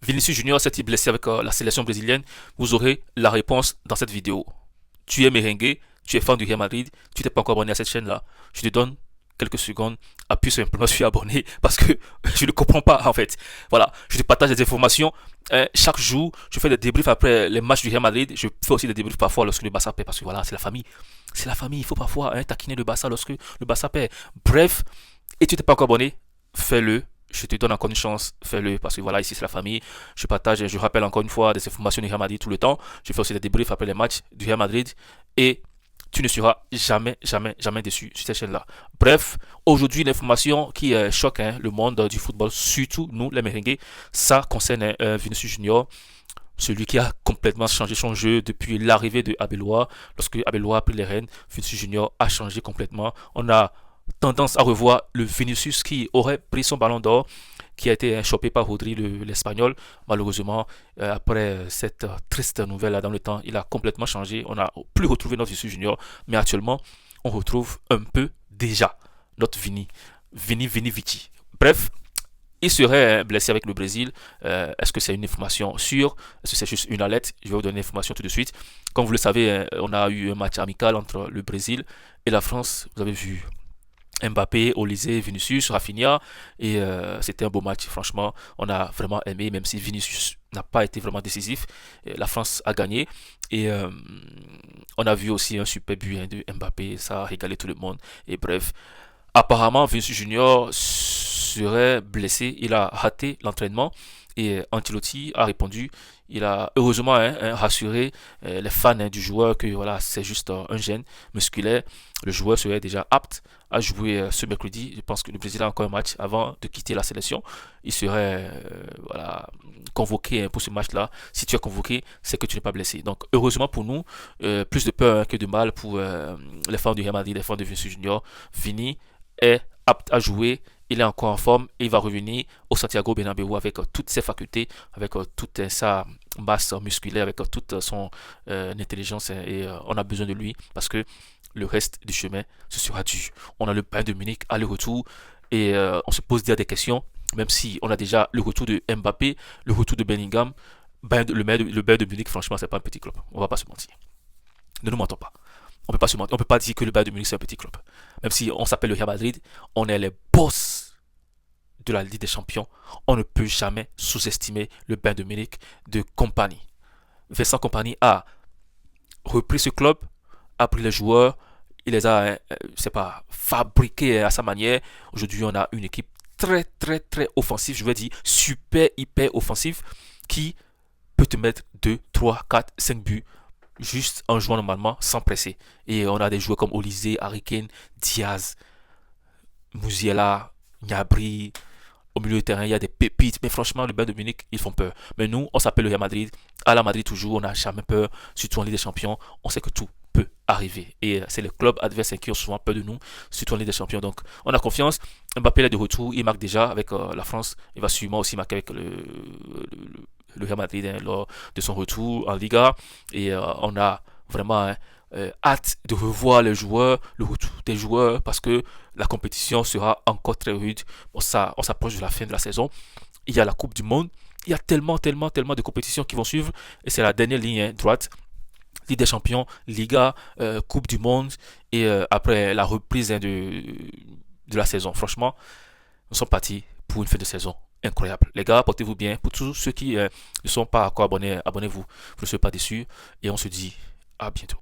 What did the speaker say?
Vinicius Junior s'est-il blessé avec la sélection brésilienne? Vous aurez la réponse dans cette vidéo. Tu es merengue, tu es fan du Real Madrid, tu t'es pas encore abonné à cette chaîne-là. Je te donne quelques secondes, appuie simplement sur abonner parce que je ne comprends pas en fait. Voilà, je te partage des informations. Chaque jour, je fais des débriefs après les matchs du Real Madrid. Je fais aussi des débriefs parfois lorsque le Barça perd parce que voilà, c'est la famille. C'est la famille, il faut parfois taquiner le Barça lorsque le Barça perd. Bref, et tu t'es pas encore abonné, fais-le. Je te donne encore une chance, fais-le parce que voilà, ici c'est la famille. Je partage, je rappelle encore une fois des informations du Real Madrid tout le temps. Je fais aussi des débriefs après les matchs du Real Madrid et tu ne seras jamais, jamais, jamais déçu sur cette chaîne-là. Bref, aujourd'hui, une information qui choque le monde du football, surtout nous, les merengues, ça concerne Vinicius Junior, celui qui a complètement changé son jeu depuis l'arrivée de Abeloa. Lorsque Abeloa a pris les rênes, Vinicius Junior a changé complètement. On a tendance à revoir le Vinicius qui aurait pris son ballon d'or, qui a été chopé par Rodri, l'Espagnol. Malheureusement, après cette triste nouvelle là dans le temps, il a complètement changé. On n'a plus retrouvé notre Vinicius Junior, mais actuellement, on retrouve un peu déjà notre Vini Vici. Bref, il serait blessé avec le Brésil. Est-ce que c'est une information sûre? Est-ce que c'est juste une alerte? Je vais vous donner l'information tout de suite. Comme vous le savez, on a eu un match amical entre le Brésil et la France. Vous avez vu Mbappé, Olise, Vinicius, Rafinha et c'était un beau match franchement, on a vraiment aimé même si Vinicius n'a pas été vraiment décisif, la France a gagné et on a vu aussi un super but de Mbappé, ça a régalé tout le monde et bref, apparemment Vinicius Junior serait blessé, il a raté l'entraînement et Ancelotti a répondu, il a heureusement rassuré les fans du joueur que voilà, c'est juste un gêne musculaire, le joueur serait déjà apte à jouer ce mercredi. Je pense que le Brésil a encore un match avant de quitter la sélection. Il serait voilà, convoqué pour ce match-là. Si tu es convoqué, c'est que tu n'es pas blessé. Donc heureusement pour nous, plus de peur que de mal pour les fans du Real Madrid, les fans de Vinicius Junior. Vini est apte à jouer, il est encore en forme et il va revenir au Santiago Bernabéu avec toutes ses facultés, avec toute sa masse musculaire, avec toute son intelligence et on a besoin de lui parce que le reste du chemin, ce sera dur. On a le Bayern de Munich aller-retour et on se pose déjà des questions, même si on a déjà le retour de Mbappé, le retour de Bellingham. Le Bayern de Munich, franchement, c'est pas un petit club. On va pas se mentir. Ne nous mentons pas. On peut pas se mentir. On peut pas dire que le Bayern de Munich c'est un petit club. Même si on s'appelle le Real Madrid, on est les boss de la Ligue des Champions. On ne peut jamais sous-estimer le Bayern de Munich de Compagnie. Vincent Compagnie a repris ce club, a pris les joueurs, il les a, c'est pas, fabriqués à sa manière. Aujourd'hui, on a une équipe très, très, très offensive, je veux dire super, hyper offensive, qui peut te mettre 2 3 4 5 buts juste en jouant normalement sans presser. Et on a des joueurs comme Olise, Harry Kane, Diaz, Musiala, Gnabry. Au milieu de terrain, il y a des pépites. Mais franchement, le Bayern de Munich, ils font peur. Mais nous, on s'appelle le Real Madrid. À la Madrid, toujours, on n'a jamais peur. Surtout en Ligue des Champions, on sait que tout peut arriver. Et c'est le club adverse qui ont souvent peur de nous, surtout en Ligue des Champions. Donc, on a confiance. Mbappé est de retour. Il marque déjà avec la France. Il va sûrement aussi marquer avec le Real Madrid lors de son retour en Liga. Et on a vraiment hâte de revoir les joueurs, le retour des joueurs, parce que la compétition sera encore très rude. Bon, ça, on s'approche de la fin de la saison. Il y a la Coupe du Monde. Il y a tellement, tellement, tellement de compétitions qui vont suivre. Et c'est la dernière ligne droite. Ligue des Champions, Liga, Coupe du Monde. Et après la reprise de la saison. Franchement, nous sommes partis pour une fin de saison incroyable. Les gars, portez-vous bien. Pour tous ceux qui ne sont pas encore abonnés, abonnez-vous. Vous ne serez pas déçus. Et on se dit à bientôt.